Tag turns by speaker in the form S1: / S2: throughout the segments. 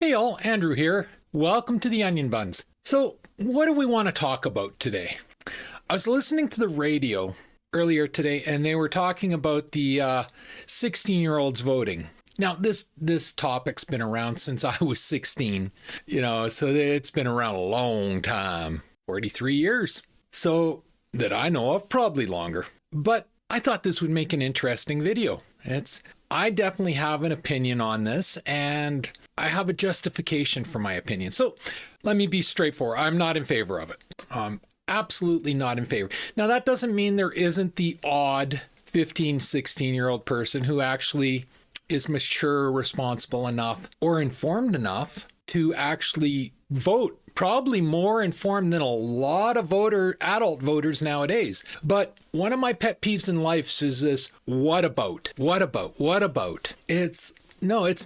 S1: Hey all, Andrew here. Welcome to the Onion Buns. So, what do we want to talk about today? I was listening to the radio earlier today and they were talking about the 16-year-olds voting. Now, this topic's been around since I was 16, so it's been around a long time, 43 years. So, that I know of, probably longer. But I thought this would make an interesting video. I definitely have an opinion on this, and I have a justification for my opinion. So let me be straightforward. I'm not in favor of it. Absolutely not in favor. Now, that doesn't mean there isn't the odd 15, 16-year-old person who actually is mature, responsible enough, or informed enough to actually vote. Probably more informed than a lot of adult voters nowadays. But one of my pet peeves in life is this, what about? It's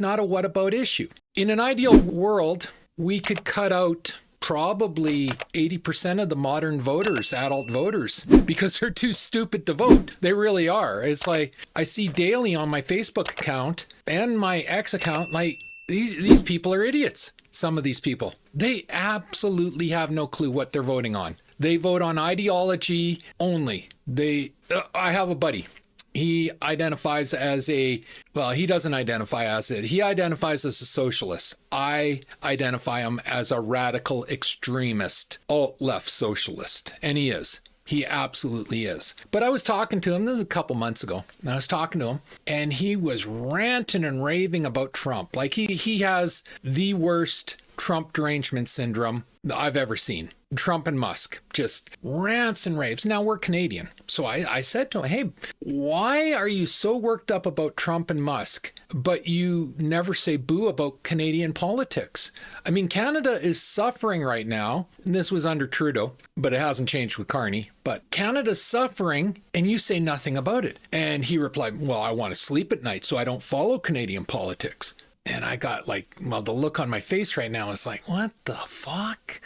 S1: not a what about issue. In an ideal world, we could cut out probably 80% of the modern voters, adult voters, because they're too stupid to vote. They really are. It's like I see daily on my Facebook account and my X account, like these people are idiots. Some of these people, they absolutely have no clue what they're voting on. They vote on ideology only. I have a buddy. He identifies as he doesn't identify as it. He identifies as a socialist. I identify him as a radical extremist, alt-left socialist. And he is. He absolutely is. But I was talking to him, this is a couple months ago, and I was talking to him, and he was ranting and raving about Trump. Like he has the worst Trump derangement syndrome I've ever seen. Trump and Musk just rants and raves. Now, we're Canadian. So I said to him, hey, why are you so worked up about Trump and Musk, but you never say boo about Canadian politics? I mean, Canada is suffering right now. And this was under Trudeau, but it hasn't changed with Carney. But Canada's suffering, and you say nothing about it. And he replied, well, I want to sleep at night, so I don't follow Canadian politics. And I got the look on my face right now is like, what the fuck?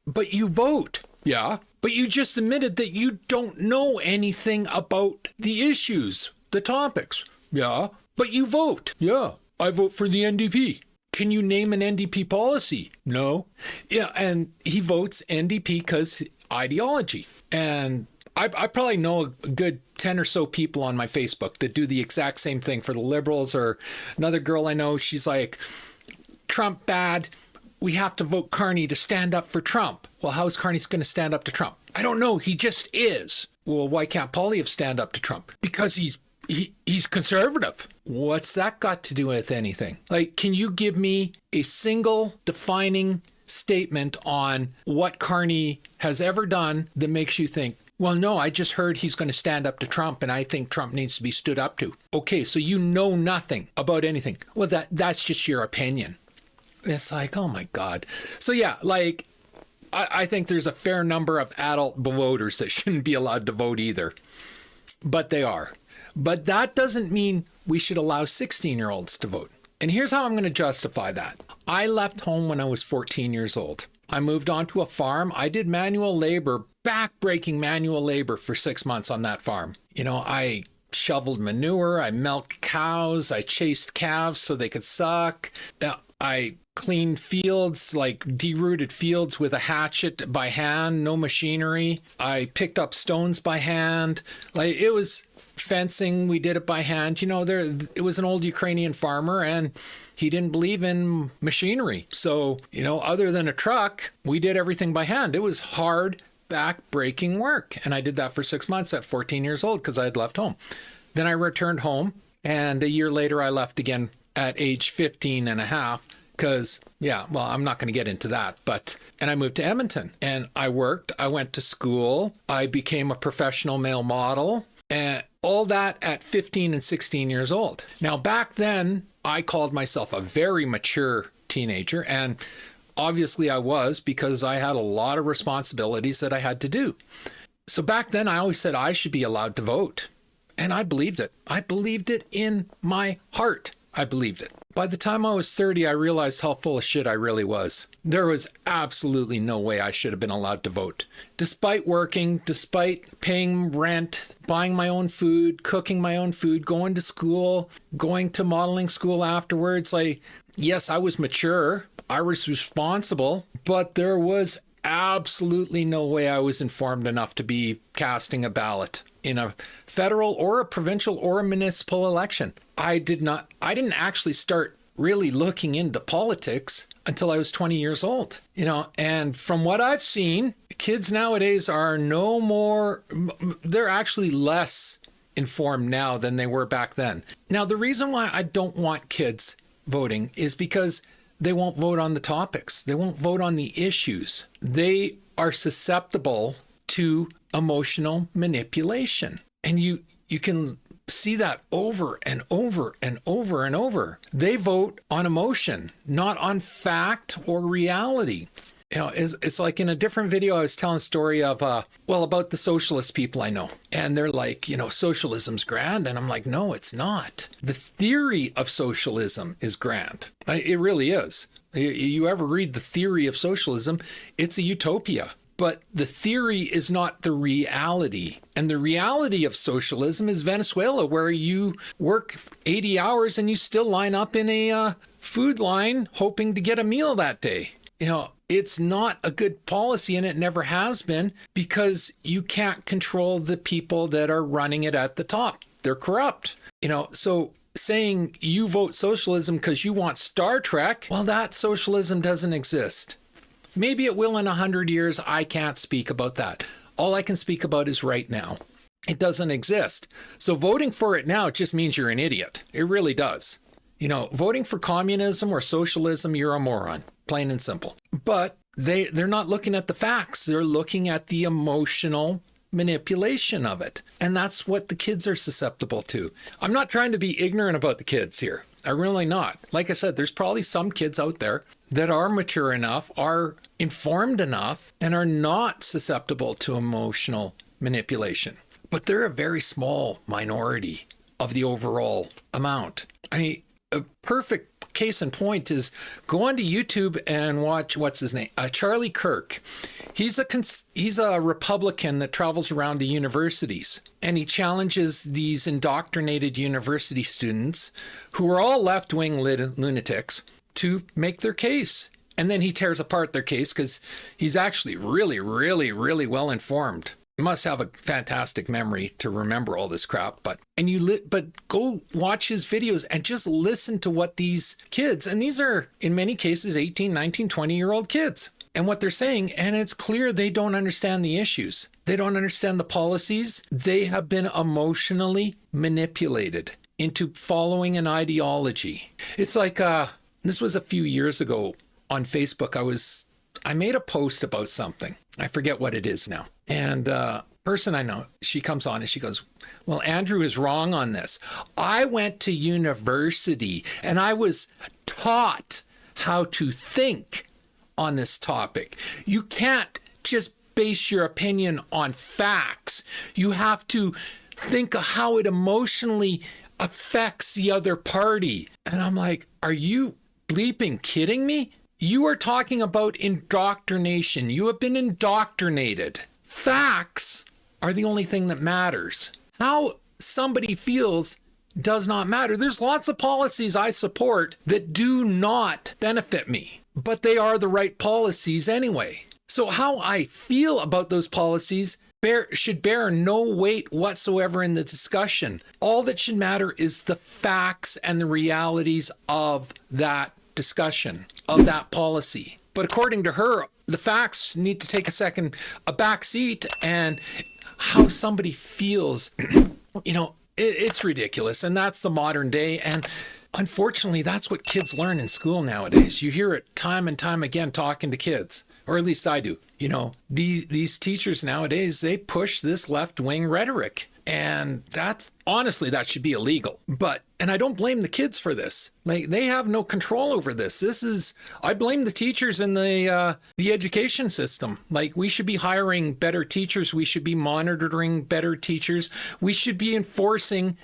S1: But you vote. Yeah. But you just admitted that you don't know anything about the issues, the topics. Yeah. But you vote. Yeah. I vote for the NDP. Can you name an NDP policy? No. Yeah. And he votes NDP because ideology. And I probably know a good 10 or so people on my Facebook that do the exact same thing for the Liberals, or another girl I know, she's like, Trump bad. We have to vote Carney to stand up for Trump. Well, how's Carney going to stand up to Trump? I don't know. He just is. Well, why can't Poilievre stand up to Trump? Because he's conservative. What's that got to do with anything? Like, can you give me a single defining statement on what Carney has ever done that makes you think, well, no, I just heard he's going to stand up to Trump, and I think Trump needs to be stood up to. Okay, so you know nothing about anything. Well, that's just your opinion. It's like, oh my God. So yeah, I think there's a fair number of adult voters that shouldn't be allowed to vote either. But they are. But that doesn't mean we should allow 16-year-olds to vote. And here's how I'm going to justify that. I left home when I was 14 years old. I moved onto a farm. I did manual labor, back-breaking manual labor for 6 months on that farm. I shoveled manure, I milked cows, I chased calves so they could suck. I cleaned fields, like derooted fields with a hatchet by hand, no machinery. I picked up stones by hand. It was fencing, we did it by hand. It was an old Ukrainian farmer, and he didn't believe in machinery. So, other than a truck, we did everything by hand. It was hard, back-breaking work. And I did that for 6 months at 14 years old because I had left home. Then I returned home, and a year later I left again at age 15 and a half because, I'm not going to get into that. And I moved to Edmonton, and I worked. I went to school. I became a professional male model, and all that at 15 and 16 years old. Now, back then, I called myself a very mature teenager, and obviously I was, because I had a lot of responsibilities that I had to do. So back then, I always said I should be allowed to vote. And I believed it. I believed it in my heart. I believed it. By the time I was 30, I realized how full of shit I really was. There was absolutely no way I should have been allowed to vote. Despite working, despite paying rent, buying my own food, cooking my own food, going to school, going to modeling school afterwards, yes, I was mature, I was responsible, but there was absolutely no way I was informed enough to be casting a ballot in a federal or a provincial or a municipal election. I didn't actually start really looking into politics until I was 20 years old, and from what I've seen, kids nowadays are they're actually less informed now than they were back then. Now, the reason why I don't want kids voting is because they won't vote on the topics. They won't vote on the issues. They are susceptible to emotional manipulation. And you can see that over and over and over and over. They vote on emotion, not on fact or reality. It's like in a different video, I was telling a story of, about the socialist people I know. And they're like, socialism's grand. And I'm like, no, it's not. The theory of socialism is grand. It really is. You ever read the theory of socialism, it's a utopia. But the theory is not the reality. And the reality of socialism is Venezuela, where you work 80 hours and you still line up in a food line hoping to get a meal that day. It's not a good policy, and it never has been, because you can't control the people that are running it at the top. They're corrupt. So saying you vote socialism because you want Star Trek, well, that socialism doesn't exist. Maybe it will in 100 years. I can't speak about that. All I can speak about is right now. It doesn't exist. So voting for it now just means you're an idiot. It really does. Voting for communism or socialism, you're a moron, plain and simple. But they're not looking at the facts. They're looking at the emotional manipulation of it. And that's what the kids are susceptible to. I'm not trying to be ignorant about the kids here. I'm really not. Like I said, there's probably some kids out there that are mature enough, are informed enough, and are not susceptible to emotional manipulation. But they're a very small minority of the overall amount. A perfect case in point is go onto YouTube and watch, what's his name? Charlie Kirk. He's a Republican that travels around to universities, and he challenges these indoctrinated university students who are all left-wing lunatics to make their case. And then he tears apart their case because he's actually really, really, really well informed. You must have a fantastic memory to remember all this crap, but go watch his videos and just listen to what these kids, and these are in many cases 18, 19, 20-year-old kids, and what they're saying, and it's clear they don't understand the issues. They don't understand the policies. They have been emotionally manipulated into following an ideology. It's like this was a few years ago on Facebook. I made a post about something. I forget what it is now. And person I know, she comes on and she goes, well, Andrew is wrong on this. I went to university and I was taught how to think on this topic. You can't just base your opinion on facts. You have to think of how it emotionally affects the other party. And I'm like, are you bleeping kidding me? You are talking about indoctrination. You have been indoctrinated. Facts are the only thing that matters. How somebody feels does not matter. There's lots of policies I support that do not benefit me, but they are the right policies anyway. So how I feel about those policies should bear no weight whatsoever in the discussion. All that should matter is the facts and the realities of that discussion, of that policy. But according to her, the facts need to take a back seat, and how somebody feels, it's ridiculous. And that's the modern day. And unfortunately, that's what kids learn in school nowadays. You hear it time and time again talking to kids, or at least I do. These teachers nowadays, they push this left-wing rhetoric. And that should be illegal. And I don't blame the kids for this. They have no control over this. I blame the teachers in the education system. We should be hiring better teachers. We should be monitoring better teachers. We should be enforcing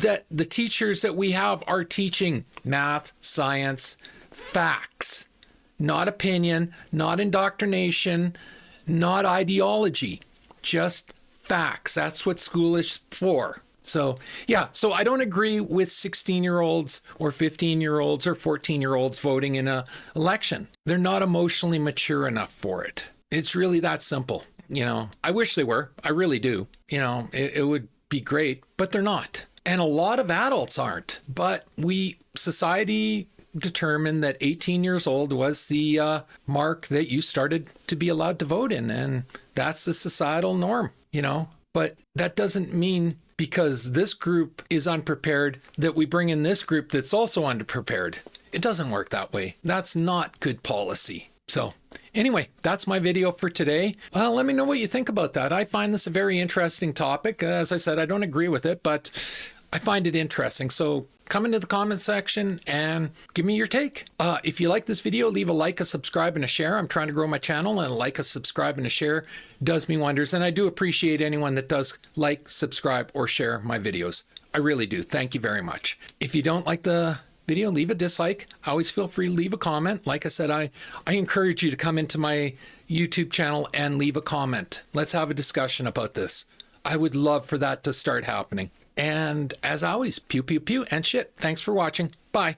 S1: that the teachers that we have are teaching math, science, facts, not opinion, not indoctrination, not ideology, just facts. That's what school is for. So, yeah, so I don't agree with 16-year-olds or 15-year-olds or 14-year-olds voting in an election. They're not emotionally mature enough for it. It's really that simple. I wish they were. I really do. It would be great, but they're not. And a lot of adults aren't. But society determined that 18 years old was the mark that you started to be allowed to vote in. And that's the societal norm, But that doesn't mean because this group is unprepared that we bring in this group that's also underprepared. It doesn't work that way. That's not good policy. So anyway, that's my video for today. Well, let me know what you think about that. I find this a very interesting topic. As I said, I don't agree with it, but I find it interesting. So come into the comment section and give me your take. If you like this video, leave a like, a subscribe, and a share. I'm trying to grow my channel, and a like, a subscribe, and a share does me wonders. And I do appreciate anyone that does like, subscribe, or share my videos. I really do. Thank you very much. If you don't like the video, leave a dislike. Always feel free to leave a comment. Like I said, I encourage you to come into my YouTube channel and leave a comment. Let's have a discussion about this. I would love for that to start happening. And as always, pew, pew, pew, and shit. Thanks for watching. Bye.